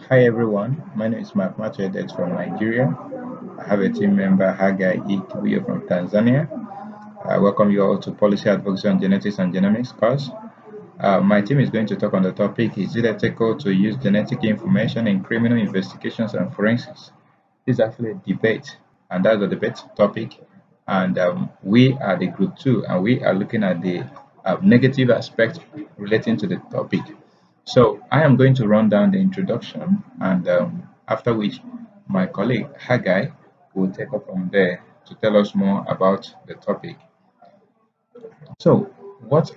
Hi everyone, my name is Mark Matuedet from Nigeria. I have a team member, Hagai Ikibuyo from Tanzania. I welcome you all to Policy Advocacy on Genetics and Genomics course. My team is going to talk on the topic, is it ethical to use genetic information in criminal investigations and forensics? This is actually a debate, and that's the debate topic. And we are the group two, and we are looking at the negative aspect relating to the topic. So I am going to run down the introduction, and after which my colleague Hagai will take up from there to tell us more about the topic. So, what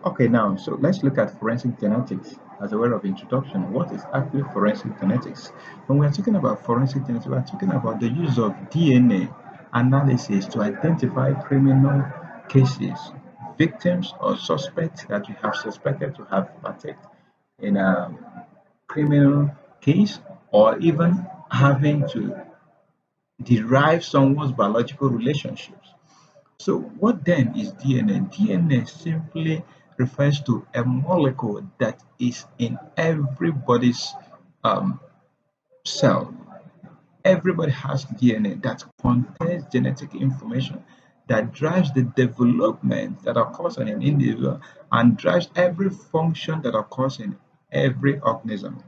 Okay, now, so let's look at forensic genetics as a way of introduction. What is actually forensic genetics? When we are talking about forensic genetics, we are talking about the use of DNA analysis to identify criminal cases, victims, or suspects that we have suspected to have partaked in a criminal case, or even having to derive someone's biological relationships. So what then is DNA? DNA simply refers to a molecule that is in everybody's um, cell. Everybody has DNA that contains genetic information that drives the development that occurs in an individual and drives every function that occurs in every organism.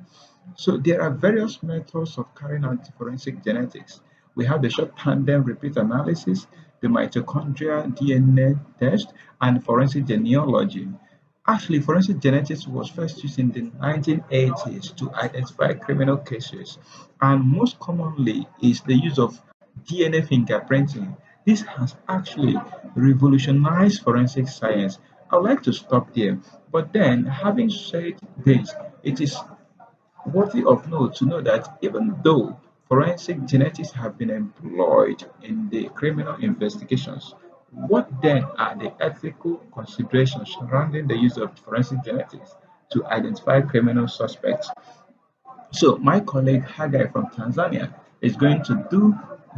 So there are various methods of carrying out forensic genetics. We have the short tandem repeat analysis, the mitochondrial DNA test, and forensic genealogy. Actually, forensic genetics was first used in the 1980s to identify criminal cases, and most commonly is the use of DNA fingerprinting. This has actually revolutionized forensic science. I'd like to stop there, but then having said this, it is worthy of note to know that even though forensic genetics have been employed in the criminal investigations, what then are the ethical considerations surrounding the use of forensic genetics to identify criminal suspects? So, my colleague Hagai from Tanzania is going to do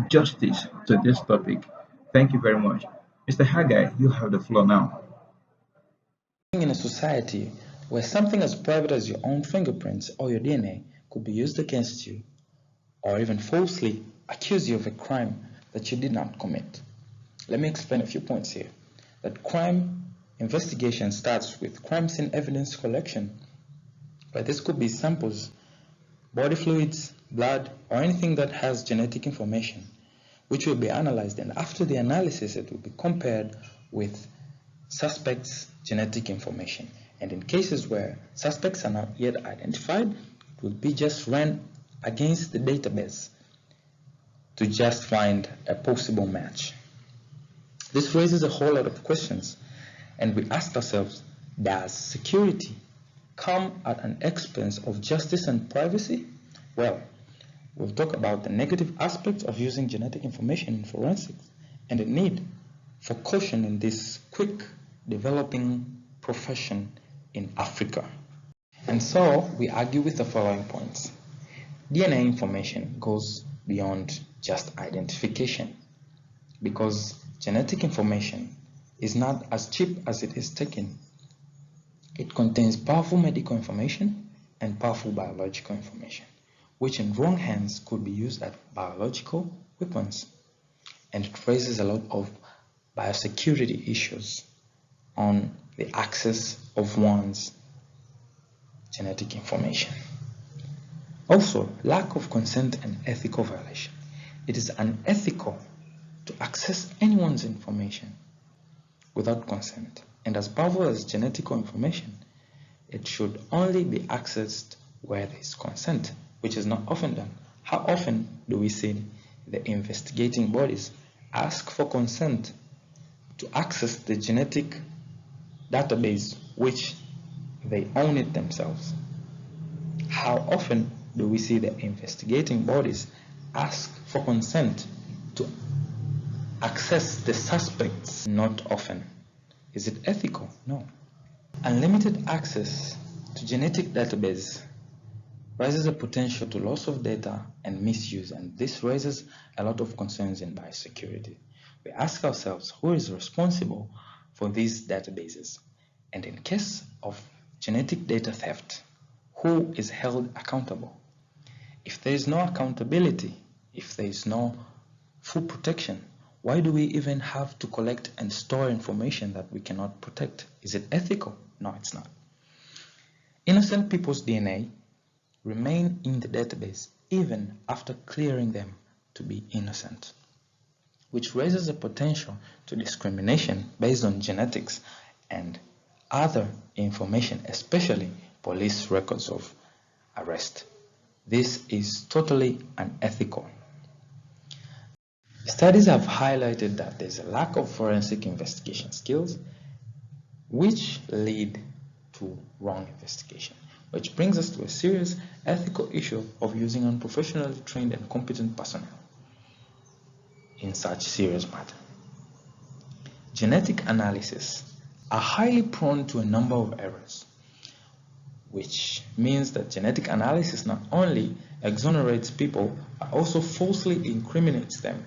justice to this topic. Thank you very much. Mr. Hagai, you have the floor now. In a society where something as private as your own fingerprints or your DNA could be used against you, or even falsely accuse you of a crime that you did not commit. Let me explain a few points here. That crime investigation starts with crime scene evidence collection, but this could be samples, body fluids, blood, or anything that has genetic information, which will be analyzed, and after the analysis it will be compared with suspects' genetic information. And in cases where suspects are not yet identified, it will be just run against the database to just find a possible match. This raises a whole lot of questions, and we ask ourselves, does security come at an expense of justice and privacy? Well, we'll talk about the negative aspects of using genetic information in forensics and the need for caution in this quick developing profession in Africa. And so we argue with the following points. DNA information goes beyond just identification because genetic information is not as cheap as it is taken. It contains powerful medical information and powerful biological information, which in wrong hands could be used as biological weapons. And it raises a lot of biosecurity issues on the access of one's genetic information. Also, lack of consent and ethical violation. It is unethical to access anyone's information without consent. And as powerful as genetic information, it should only be accessed where there is consent, which is not often done. How often do we see the investigating bodies ask for consent to access the genetic database which they own it themselves? How often do we see the investigating bodies ask for consent to access the suspects? Not often. Is it ethical? No. Unlimited access to genetic database raises a potential to loss of data and misuse, and this raises a lot of concerns in biosecurity. We ask ourselves, who is responsible for these databases? And in case of genetic data theft, who is held accountable? If there is no accountability, if there is no full protection, why do we even have to collect and store information that we cannot protect? Is it ethical? No, it's not. Innocent people's DNA remain in the database even after clearing them to be innocent, which raises a potential to discrimination based on genetics and other information, especially police records of arrest. This is totally unethical. Studies have highlighted that there's a lack of forensic investigation skills, which lead to wrong investigation, which brings us to a serious ethical issue of using unprofessionally trained and competent personnel in such serious matter. Genetic analysis are highly prone to a number of errors, which means that genetic analysis not only exonerates people, but also falsely incriminates them.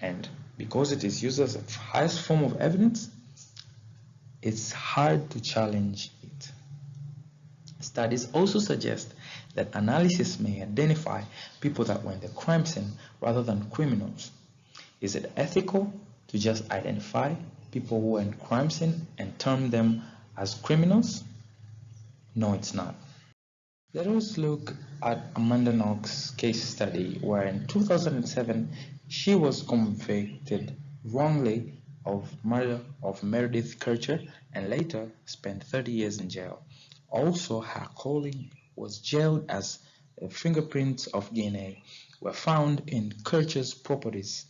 And because it is used as the highest form of evidence, it's hard to challenge it. Studies also suggest that analysis may identify people that were in the crime scene rather than criminals. Is it ethical to just identify people who were in crime scene and term them as criminals? No, it's not. Let us look at Amanda Knox's case study, where in 2007 she was convicted wrongly of murder of Meredith Kircher and later spent 30 years in jail. Also, her colleague was jailed as the fingerprints of DNA were found in Kircher's properties.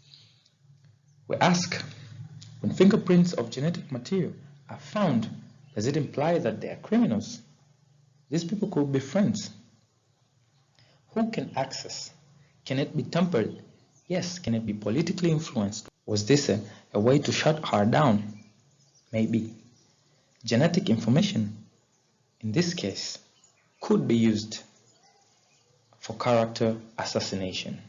We ask, when fingerprints of genetic material are found, does it imply that they are criminals? These people could be friends. Who can access? Can it be tampered? Yes. Can it be politically influenced? Was this a way to shut her down? Maybe. Genetic information, in this case, could be used for character assassination.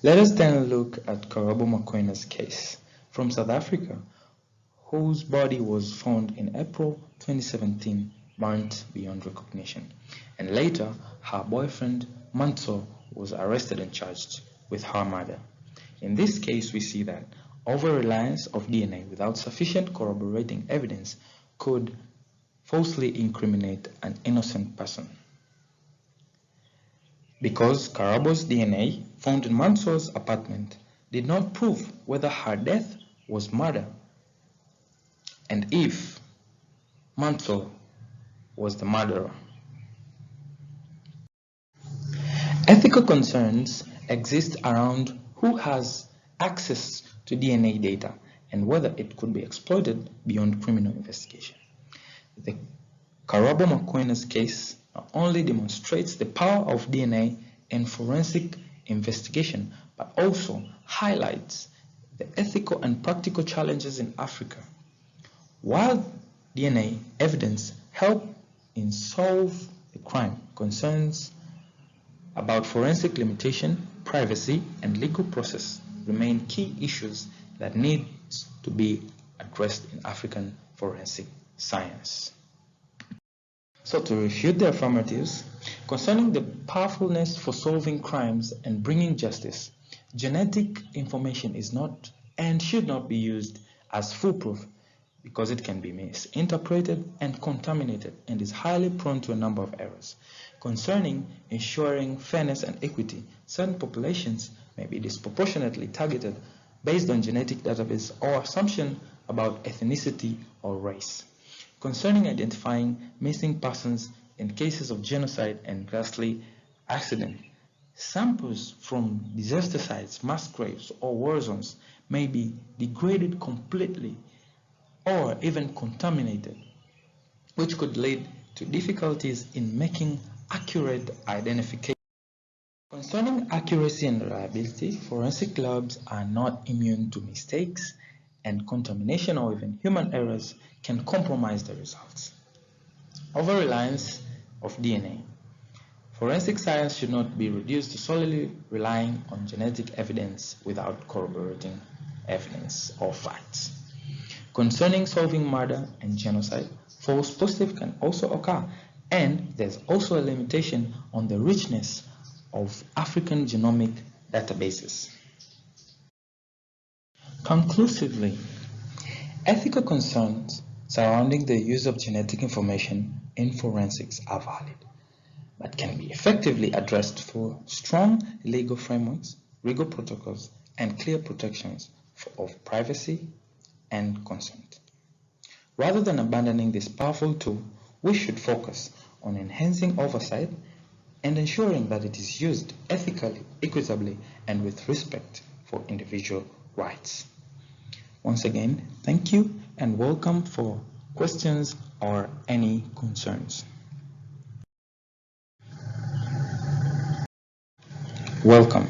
Let us then look at Karabo Makwena's case from South Africa, whose body was found in April 2017, burnt beyond recognition. And later, her boyfriend, Manso, was arrested and charged with her murder. In this case, we see that over-reliance of DNA without sufficient corroborating evidence could falsely incriminate an innocent person. Because Karabo's DNA found in Manso's apartment did not prove whether her death was murder and if Manso was the murderer. Ethical concerns exist around who has access to DNA data and whether it could be exploited beyond criminal investigation. The Karabo Makwena's case not only demonstrates the power of DNA in forensic investigation, but also highlights the ethical and practical challenges in Africa. While DNA evidence help in solve the crime, concerns about forensic limitation, privacy, and legal process remain key issues that need to be addressed in African forensic science. So to refute the affirmatives, concerning the powerfulness for solving crimes and bringing justice, genetic information is not and should not be used as foolproof because it can be misinterpreted and contaminated and is highly prone to a number of errors. Concerning ensuring fairness and equity, certain populations may be disproportionately targeted based on genetic database or assumption about ethnicity or race. Concerning identifying missing persons in cases of genocide and ghastly accident, samples from disaster sites, mass graves, or war zones may be degraded completely or even contaminated, which could lead to difficulties in making accurate identification. Concerning accuracy and reliability, forensic labs are not immune to mistakes, and contamination or even human errors can compromise the results. Over-reliance of DNA. Forensic science should not be reduced to solely relying on genetic evidence without corroborating evidence or facts. Concerning solving murder and genocide, false positives can also occur And there's also a limitation on the richness of African genomic databases. Conclusively, ethical concerns surrounding the use of genetic information in forensics are valid, but can be effectively addressed through strong legal frameworks, legal protocols, and clear protections of privacy and consent. Rather than abandoning this powerful tool, we should focus on enhancing oversight and ensuring that it is used ethically, equitably, and with respect for individual rights. Once again, thank you and welcome for questions or any concerns. Welcome.